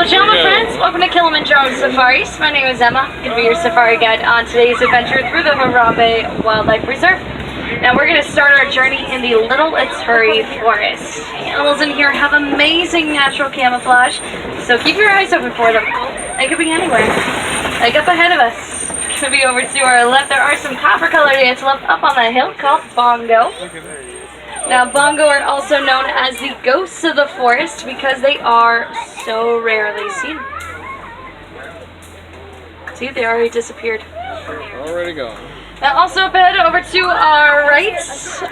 Pajama friends, welcome to Kilimanjaro Safaris. My name is Emma. I'm going to be your safari guide on today's adventure through the Giraffes Wildlife Reserve. Now we're going to start our journey in the Little Aturi Forest. Animals in here have amazing natural camouflage, so keep your eyes open for them. They could be anywhere. Like up ahead of us. Could be over to our left. There are some copper-colored antelope up on that hill called bongo. Now, bongo are also known as the ghosts of the forest because they are so rarely seen. See, they already disappeared. Already gone. Now, also up ahead over to our right,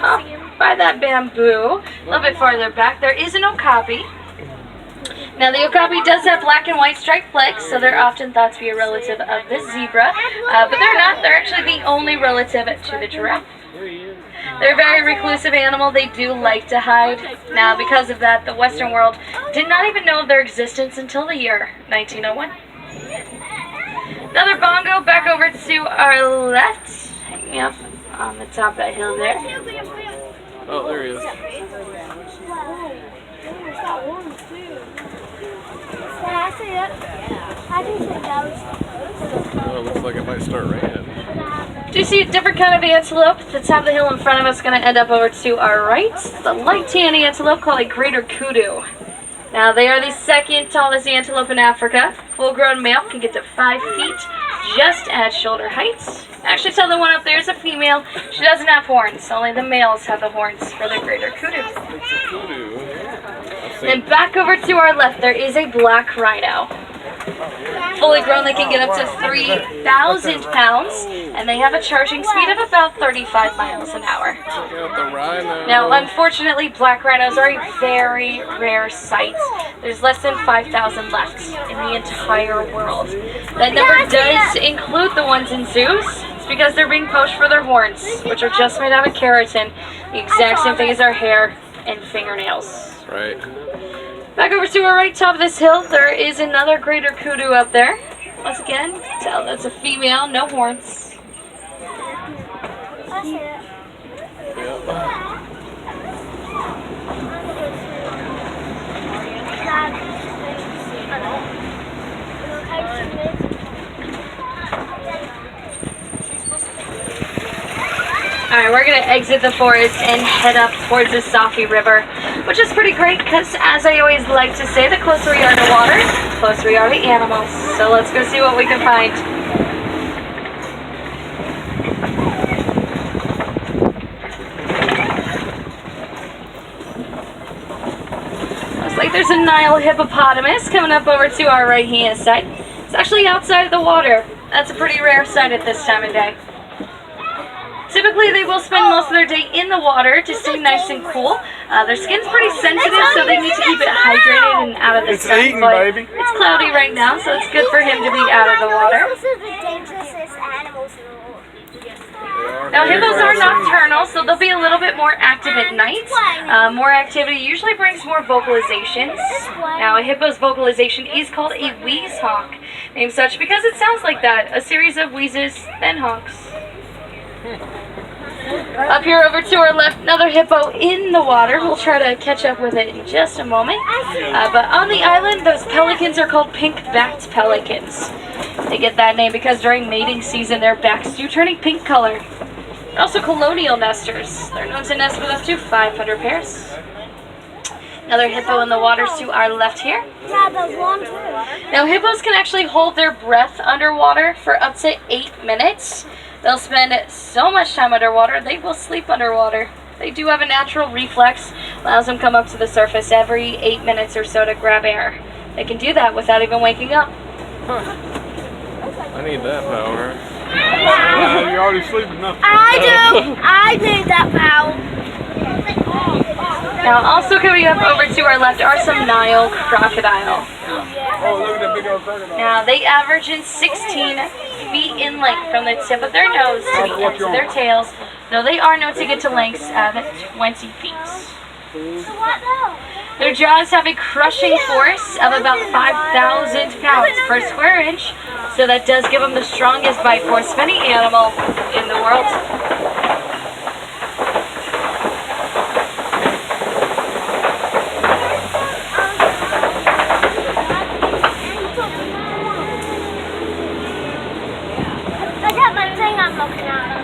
up by that bamboo, a little bit farther back, there is an okapi. Now, the okapi does have black and white striped legs, so they're often thought to be a relative of the zebra, but they're not. They're actually the only relative to the giraffe. They're a very reclusive animal. They do like to hide. Now, because of that, the Western world did not even know of their existence until the year 1901. Another bongo back over to our left, hanging up on the top of that hill there. Oh, there he is. Oh, it looks like it might start raining. Do you see a different kind of antelope? The top of the hill in front of us is going to end up over to our right. The light tan antelope called a greater kudu. Now, they are the second tallest antelope in Africa. Full-grown male can get to 5 feet, just at shoulder height. Actually, tell the one up there is a female. She doesn't have horns. Only the males have the horns for the greater kudu. Then back over to our left, there is a black rhino. Fully grown, they can get up to 3,000 pounds, and they have a charging speed of about 35 miles an hour. Now, unfortunately, black rhinos are a very rare sight. There's less than 5,000 left in the entire world. That number does include the ones in zoos. It's because they're being poached for their horns, which are just made out of keratin, the exact same thing as our hair and fingernails. Right. Back over to our right, top of this hill, there is another greater kudu up there. Once again, you can tell that's a female, no horns. Alright, we're going to exit the forest and head up towards the Safi River, which is pretty great because, as I always like to say, the closer we are to water, the closer we are to animals. So let's go see what we can find. Looks like there's a Nile hippopotamus coming up over to our right-hand side. It's actually outside of the water. That's a pretty rare sight at this time of day. Typically, they will spend most of their day in the water to stay nice and cool. Their skin's pretty sensitive, so they need to keep it hydrated and out of the sun. But it's cloudy right now, so it's good for him to be out of the water. Now, hippos are nocturnal, so they'll be a little bit more active at night. More activity usually brings more vocalizations. Now, a hippo's vocalization is called a wheeze honk, named such because it sounds like that, a series of wheezes, then honks. Up here over to our left, another hippo in the water. We'll try to catch up with it in just a moment. But on the island, those pelicans are called pink-backed pelicans. They get that name because during mating season, their backs do turn a pink color. They're also colonial nesters. They're known to nest with up to 500 pairs. Another hippo in the waters to our left here. Now, hippos can actually hold their breath underwater for up to 8 minutes. They'll spend so much time underwater, they will sleep underwater. They do have a natural reflex, allows them to come up to the surface every 8 minutes or so to grab air. They can do that without even waking up. Huh. I need that power. You already sleep enough. I do. I need that power. Now, also coming up over to our left are some Nile crocodile. Oh, look at that big old crocodile. Now, they average in 16 feet in length from the tip of their nose to the ends of their tails, though they are known to get to lengths of 20 feet. Their jaws have a crushing force of about 5,000 pounds per square inch, so that does give them the strongest bite force of any animal in the world.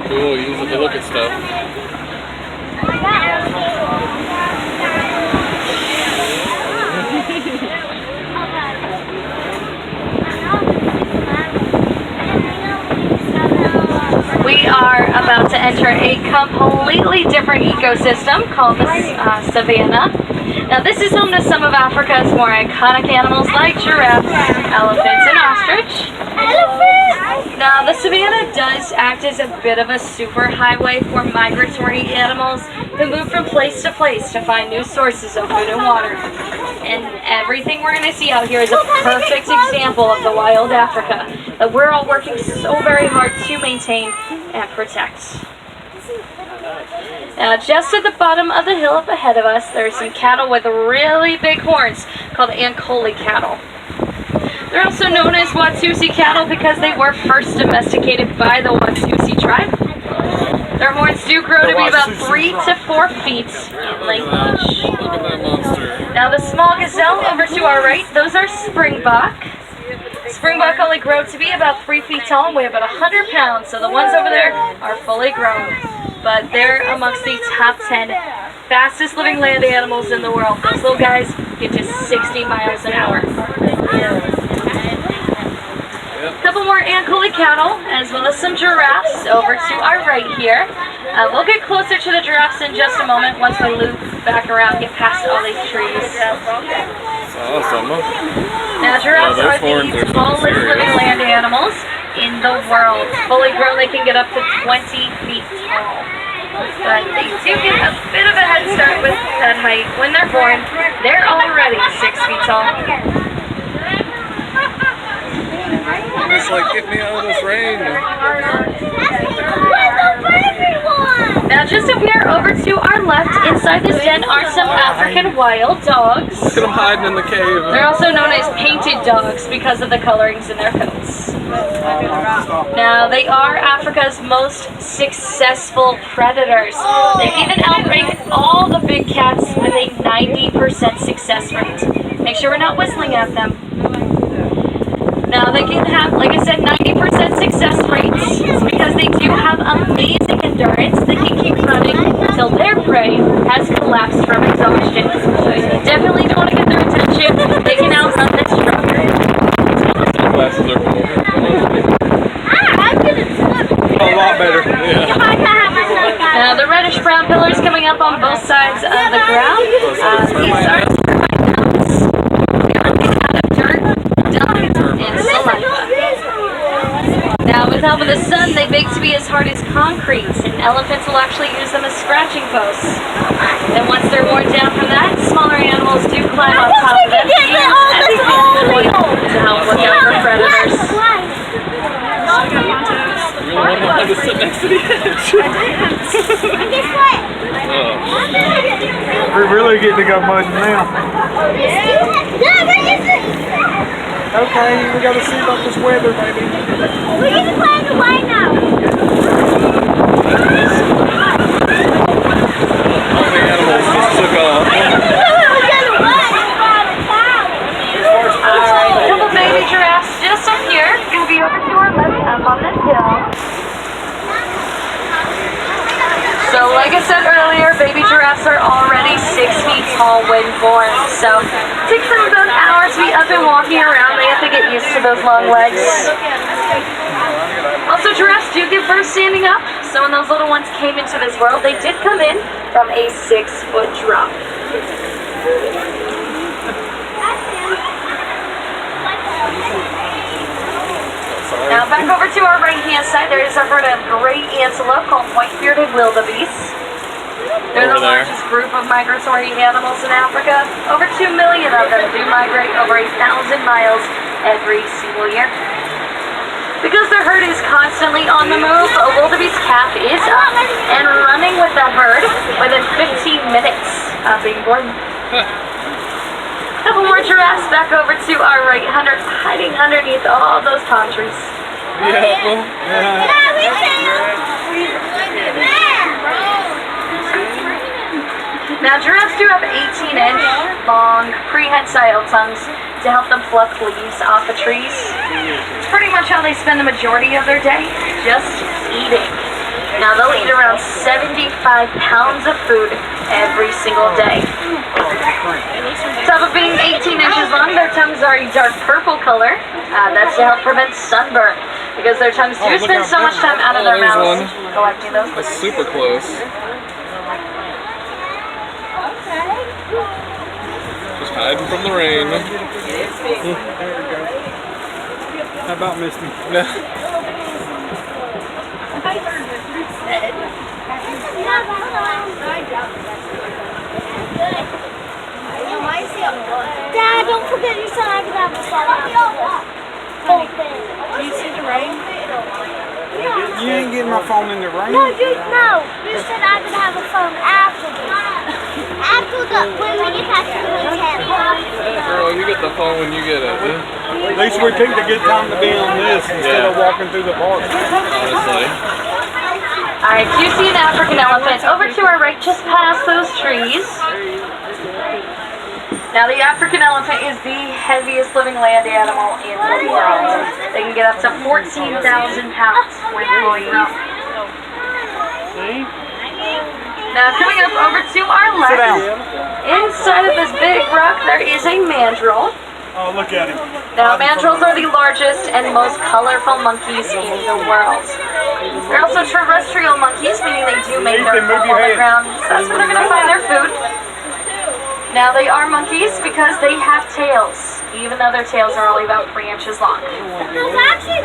Cool, use it to look at stuff. We are about to enter a completely different ecosystem called the savannah. Now this is home to some of Africa's more iconic animals like giraffes, elephants, and ostrich. Now the savannah does act as a bit of a superhighway for migratory animals who move from place to place to find new sources of food and water. And everything we're going to see out here is a perfect example of the wild Africa that we're all working so very hard to maintain and protect. Now, just at the bottom of the hill up ahead of us, there are some cattle with really big horns called Ankole cattle. They're also known as Watusi cattle because they were first domesticated by the Watusi tribe. Their horns do grow to be about 3 to 4 feet in length. Look at that monster. Now, the small gazelle over to our right, those are springbok. Springbok only grow to be about 3 feet tall and weigh about 100 pounds, so the ones over there are fully grown. But they're amongst the top 10 fastest living land animals in the world. Those little guys get to 60 miles an hour. A couple more Ankole cattle, as well as some giraffes over to our right here. We'll get closer to the giraffes in just a moment once we loop back around, get past all these trees. Awesome. Now, giraffes are the tallest living land animals in the world. Fully grown, they can get up to 20 feet tall. But they do get a bit of a head start with that height. When they're born, they're already 6 feet tall. It's like, get me out of this rain. Now, just up here over to our left, inside this den are some African wild dogs. Look at them hiding in the cave. They're also known as painted dogs because of the colorings in their coats. Now, they are Africa's most successful predators. They even outrank all the big cats with a 90% success rate. Make sure we're not whistling at them. Now, they can have, like I said, 90% success rates. It's because they do have amazing endurance. They can keep running until their prey has collapsed from exhaustion. So you definitely don't want to get their attention. They can outrun this stronger. Glasses are cool. A lot better. Yeah. Now, the reddish-brown pillars coming up on both sides of the ground. These are termite mounds. They are made out of dirt, dung, and saliva. Now, with help of the sun, they bake to be as hard as concrete, and elephants will actually use them as scratching posts. And once they're worn down from that, smaller animals do climb on top of them to use as a point to help look out for predators. You're the one that had to sit next to the edge. We're really getting to go mudding now. Okay, we gotta see about this weather, baby. We get to play in the Rhino. All the animals just took off. A couple baby giraffes just up here. Gonna be over to our left up on this hill. So like I said earlier, baby giraffes are already 6 feet tall when born. So it takes them about an hour to be up and walking around. They have to get used to those long legs. Also, giraffes do give birth standing up. So when those little ones came into this world, they did come in from a 6-foot drop. Now back over to our right hand side, there is a herd of great antelope called white-bearded wildebeest. They're the largest group of migratory animals in Africa. Over 2 million of them do migrate over 1,000 miles every single year. Because their herd is constantly on the move, a wildebeest calf is up and running with that herd within 15 minutes of being born. Couple more giraffes back over to our right, hiding underneath all those palm trees. Now, giraffes do have 18-inch long prehensile tongues to help them pluck leaves off the trees. It's pretty much how they spend the majority of their day, just eating. Now they'll eat around 75 pounds of food every single day. On top of being 18 inches long, their tongues are a dark purple color. That's to help prevent sunburn, because their tongues do spend so much time out of their there's mouths one. collecting those That's fluids. super close. Just hiding from the rain. How about Misty? Dad, don't forget you said I could have a phone. Do you see the rain? You ain't getting my phone in the rain. No, you said I could have a phone after this. When we get back to the hotel. Girl, you get the phone when you get it. At least we picked a good time to be on this instead of walking through the park. Honestly. Alright, do you see an African elephant over to our right, just past those trees? Now the African elephant is the heaviest living land animal in the world. They can get up to 14,000 pounds when fully grown. Now coming up over to our Sit down. left, inside of this big rock there is a mandrill. Oh, look at him. Now mandrills are the largest and most colorful monkeys in the world. They're also terrestrial monkeys, meaning they do make their home on the ground. So that's where they're going to find their food. Now they are monkeys because they have tails, even though their tails are only about 3 inches long. There's actually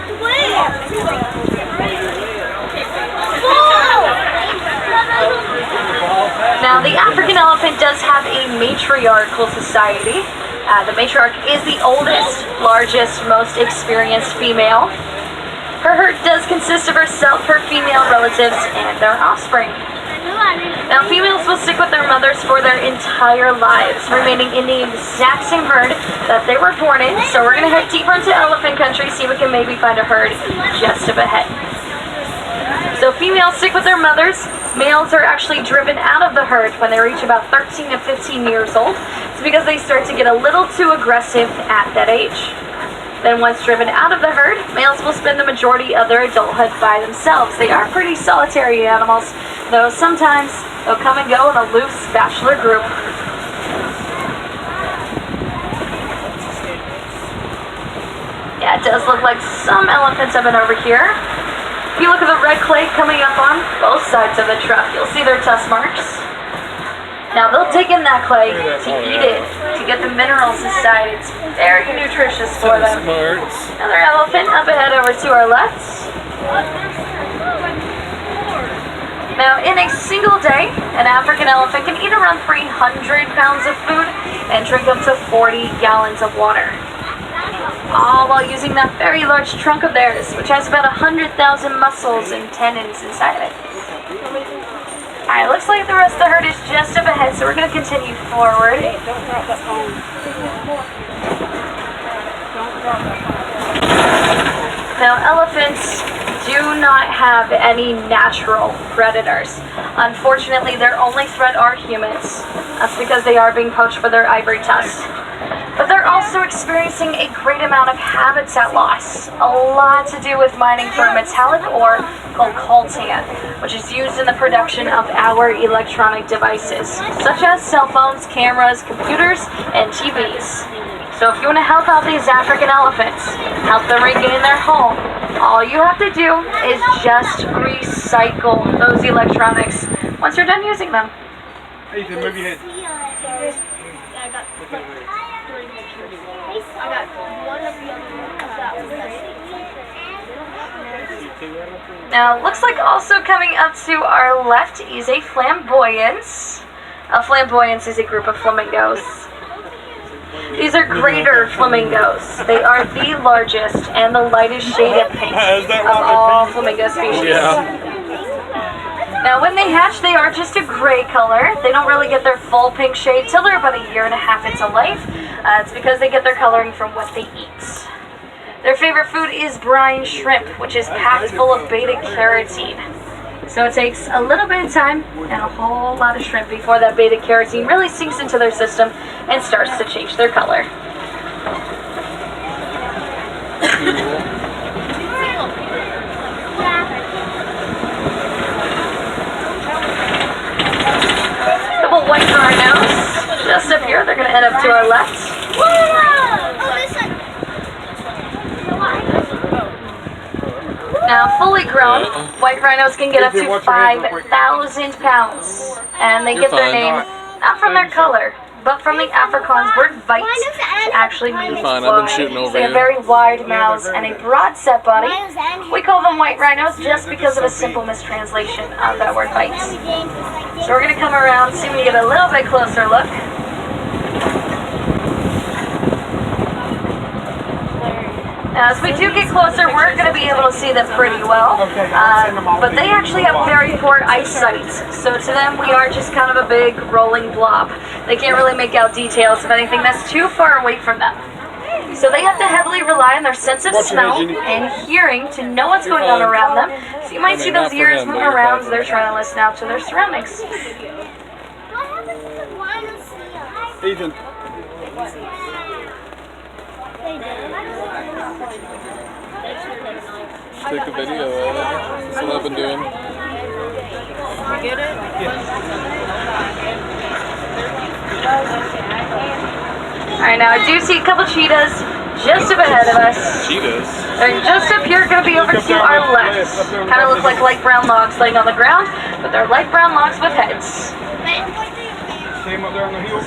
Now the African elephant does have a matriarchal society. The matriarch is the oldest, largest, most experienced female. Her herd does consist of herself, her female relatives, and their offspring. Now females will stick with their mothers for their entire lives, remaining in the exact same herd that they were born in. So we're going to head deeper into elephant country, see if we can maybe find a herd just up ahead. So females stick with their mothers. Males are actually driven out of the herd when they reach about 13 to 15 years old. It's because they start to get a little too aggressive at that age. Then once driven out of the herd, males will spend the majority of their adulthood by themselves. They are pretty solitary animals, though sometimes they'll come and go in a loose bachelor group. Yeah, it does look like some elephants have been over here. If you look at the red clay coming up on both sides of the truck, you'll see their tusk marks. Now they'll take in that clay to eat it, to get the minerals inside. It's very nutritious for them. Smarts. Another elephant up ahead over to our left. Now in a single day, an African elephant can eat around 300 pounds of food and drink up to 40 gallons of water. All while using that very large trunk of theirs, which has about 100,000 muscles and tendons inside of it. Alright, looks like the rest of the herd is just up ahead, so we're going to continue forward. Don't drop that phone. Don't drop that phone. Now, elephants do not have any natural predators. Unfortunately, their only threat are humans. That's because they are being poached for their ivory tusks. But they're also experiencing a great amount of habitat loss. A lot to do with mining for a metallic ore called coltan, which is used in the production of our electronic devices, such as cell phones, cameras, computers, and TVs. So if you want to help out these African elephants, help them regain their home, all you have to do is just recycle those electronics once you're done using them. Ethan, move your head. I got one of the other ones. Now, looks like also coming up to our left is a flamboyance. A flamboyance is a group of flamingos. These are greater flamingos. They are the largest and the lightest shade of pink of all flamingo species. Yeah. Now, when they hatch, they are just a gray color. They don't really get their full pink shade till they're about 1.5 years into life. It's because they get their coloring from what they eat. Their favorite food is brine shrimp, which is packed full of beta-carotene. So it takes a little bit of time and a whole lot of shrimp before that beta-carotene really sinks into their system and starts to change their color. white rhinos. Just up here, they're going to end up to our left. Now, fully grown, white rhinos can get up to 5,000 pounds. And they get their name not from their color, but from the Afrikaans word vite, which actually means Fine, fly. I've been shooting over They have you. very wide mouths and a broad set body. We call them white rhinos just because of a simple mistranslation of that word vite. So we're going to come around, see if we can get a little bit closer look. Now, as we do get closer, we're going to be able to see them pretty well, but they actually have very poor eyesight, so to them we are just kind of a big rolling blob. They can't really make out details of anything that's too far away from them. So they have to heavily rely on their sense of smell and hearing to know what's going on around them. So you might see those ears move around as they're trying to listen out to their surroundings. Ethan. Take a video of it. That's what I've been doing. You get it? Alright, now I do see a couple cheetahs just up ahead of us. Cheetahs. They're just up here, going to be over to our left. Kind of look like light brown logs laying on the ground, but they're light brown logs with heads.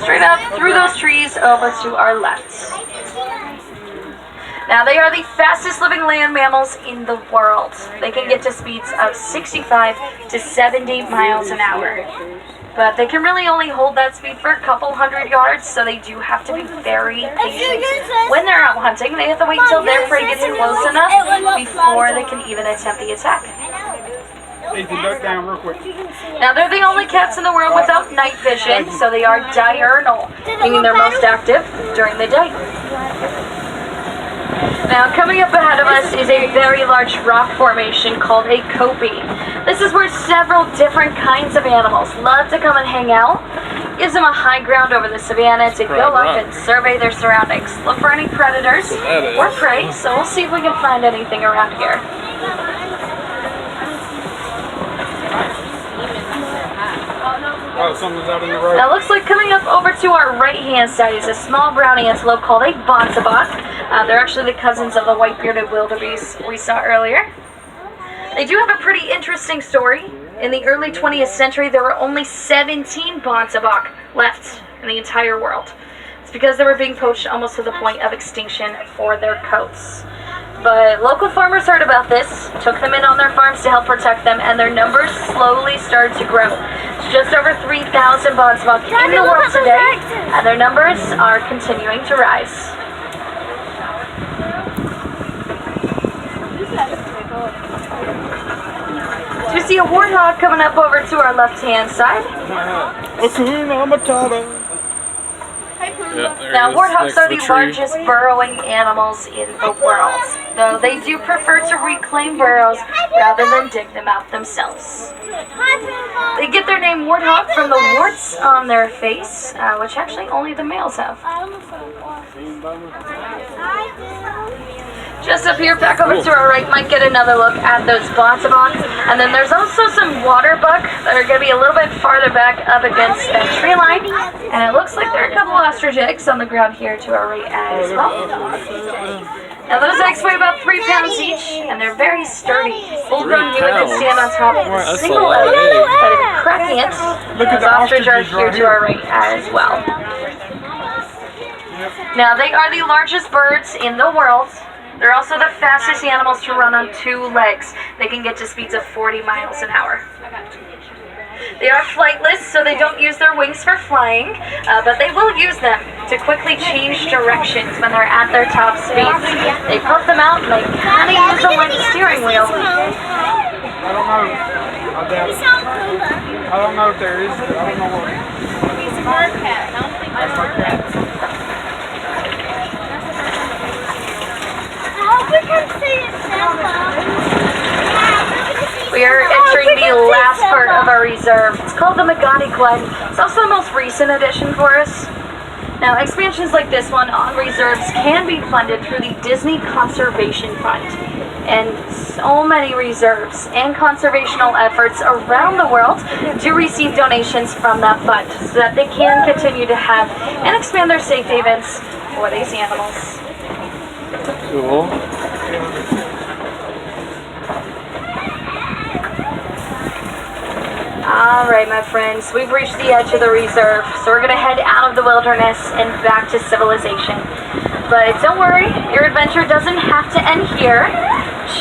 Straight up through those trees over to our left. Now, they are the fastest living land mammals in the world. They can get to speeds of 65 to 70 miles an hour. But they can really only hold that speed for a couple hundred yards, so they do have to be very patient. When they're out hunting, they have to wait until their prey gets close enough before they can even attempt the attack. Ethan, duck down real quick. Now, they're the only cats in the world without night vision, so they are diurnal, meaning they're most active during the day. Now, coming up ahead of us is a very large rock formation called a kopie. This is where several different kinds of animals love to come and hang out. Gives them a high ground over the savanna to go up and survey their surroundings. Look for any predators or prey, so we'll see if we can find anything around here. Oh, something's out in the road. Now, it looks like coming up over to our right-hand side is a small brown antelope called a bontebok. They're actually the cousins of the white-bearded wildebeest we saw earlier. They do have a pretty interesting story. In the early 20th century, there were only 17 bontebok left in the entire world. It's because they were being poached almost to the point of extinction for their coats. But local farmers heard about this, took them in on their farms to help protect them, and their numbers slowly started to grow. It's just over 3,000 bontebok in the world today, and their numbers are continuing to rise. You see a warthog coming up over to our left-hand side. Now, warthogs are the largest burrowing animals in the world, though they do prefer to reclaim burrows rather than dig them out themselves. They get their name warthog from the warts on their face, which actually only the males have. Just up here, back over to our right, might get another look at those bontebok. And then there's also some water buck that are going to be a little bit farther back up against that tree line. And it looks like there are a couple ostrich eggs on the ground here to our right as well. Now, those eggs weigh about 3 pounds each, and they're very sturdy. Full-grown human can stand on top of a single egg, but if cracking it, those ostrich are here to our right as well. Now, they are the largest birds in the world. They're also the fastest animals to run on 2 legs. They can get to speeds of 40 miles an hour. They are flightless, so they don't use their wings for flying, but they will use them to quickly change directions when they're at their top speeds. They puff them out and they kind of use them like a steering wheel. I don't know. I don't know if there is. I don't know what. He's a bird cat. I don't think there's bird cats. We are entering the last part of our reserve. It's called the Magadi Glen. It's also the most recent addition for us. Now, expansions like this one on reserves can be funded through the Disney Conservation Fund. And so many reserves and conservational efforts around the world do receive donations from that fund so that they can continue to have and expand their safe havens for these animals. Cool. Alright, my friends, we've reached the edge of the reserve, so we're going to head out of the wilderness and back to civilization. But don't worry, your adventure doesn't have to end here.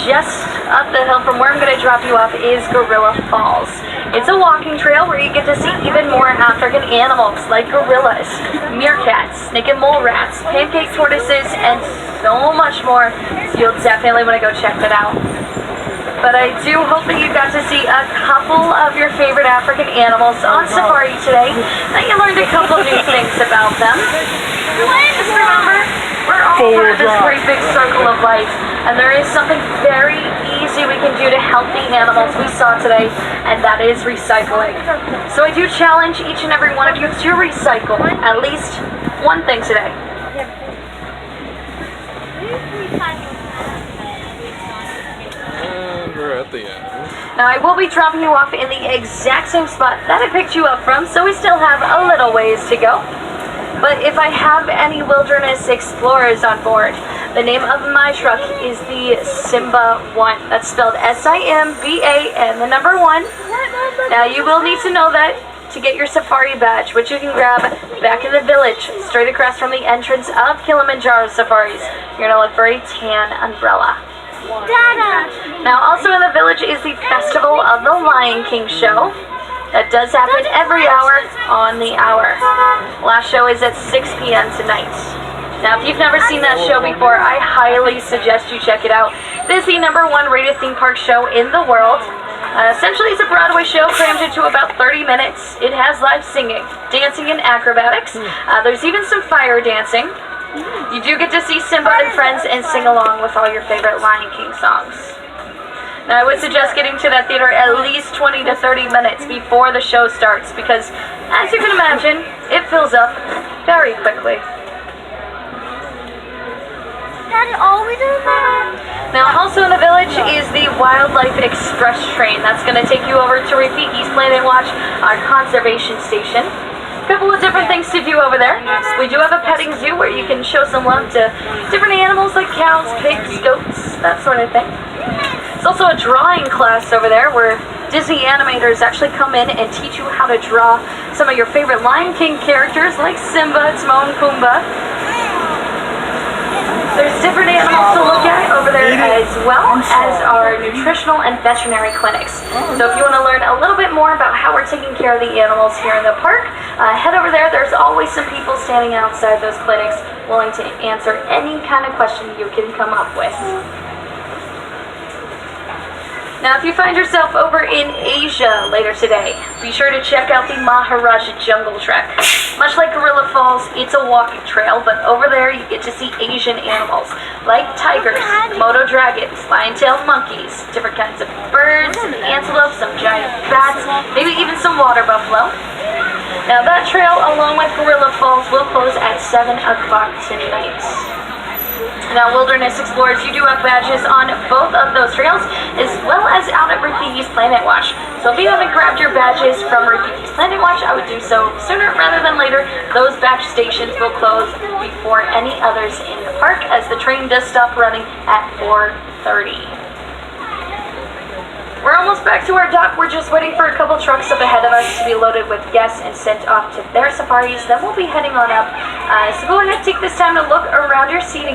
Just up the hill from where I'm going to drop you off is Gorilla Falls. It's a walking trail where you get to see even more African animals like gorillas, meerkats, snake and mole rats, pancake tortoises, and so much more. So you'll definitely want to go check that out. But I do hope that you got to see a couple of your favorite African animals on safari today, that you learned a couple new things about them. Just remember, we're all part of this great big circle of life, and there is something very easy we can do to help the animals we saw today, and that is recycling. So I do challenge each and every one of you to recycle at least one thing today. We're at the end. Now, I will be dropping you off in the exact same spot that I picked you up from, so we still have a little ways to go. But if I have any wilderness explorers on board, the name of my truck is the Simba 1. That's spelled S-I-M-B-A and the number 1. Now, you will need to know that to get your safari badge, which you can grab back in the village, straight across from the entrance of Kilimanjaro Safaris. You're going to look for a tan umbrella. Dada. Now, also in the village is the Festival of the Lion King show. That does happen every hour on the hour. Last show is at 6 p.m. tonight. Now, if you've never seen that show before, I highly suggest you check it out. It is the #1 rated theme park show in the world. Essentially, it's a Broadway show crammed into about 30 minutes. It has live singing, dancing, and acrobatics. There's even some fire dancing. You do get to see Simba and friends and sing along with all your favorite Lion King songs. Now, I would suggest getting to that theater at least 20 to 30 minutes before the show starts because, as you can imagine, it fills up very quickly. Daddy, all we do that? Now, also in the village is the Wildlife Express train. That's going to take you over to Rafiki's Planet Watch, our conservation station. A couple of different things to do over there. We do have a petting zoo where you can show some love to different animals like cows, pigs, goats, that sort of thing. There's also a drawing class over there where Disney animators actually come in and teach you how to draw some of your favorite Lion King characters like Simba, Timon, and Pumbaa. There's different animals to look at over there as well as our nutritional and veterinary clinics. So if you want to learn a little bit more about how we're taking care of the animals here in the park, head over there. There's always some people standing outside those clinics willing to answer any kind of question you can come up with. Now, if you find yourself over in Asia later today, be sure to check out the Maharaja Jungle Trek. Much like Gorilla Falls, it's a walking trail, but over there you get to see Asian animals like tigers, Komodo dragons, lion-tailed monkeys, different kinds of birds, and antelope, some giant bats, maybe even some water buffalo. Now, that trail, along with Gorilla Falls, will close at 7 o'clock tonight. Now, Wilderness Explorers, you do have badges on both of those trails, as well as out at Rafiki's Planet Watch. So if you haven't grabbed your badges from Rafiki's Planet Watch, I would do so sooner rather than later. Those badge stations will close before any others in the park, as the train does stop running at 4:30. We're almost back to our dock. We're just waiting for a couple trucks up ahead of us to be loaded with guests and sent off to their safaris. Then we'll be heading on up. So go ahead and take this time to look around your seating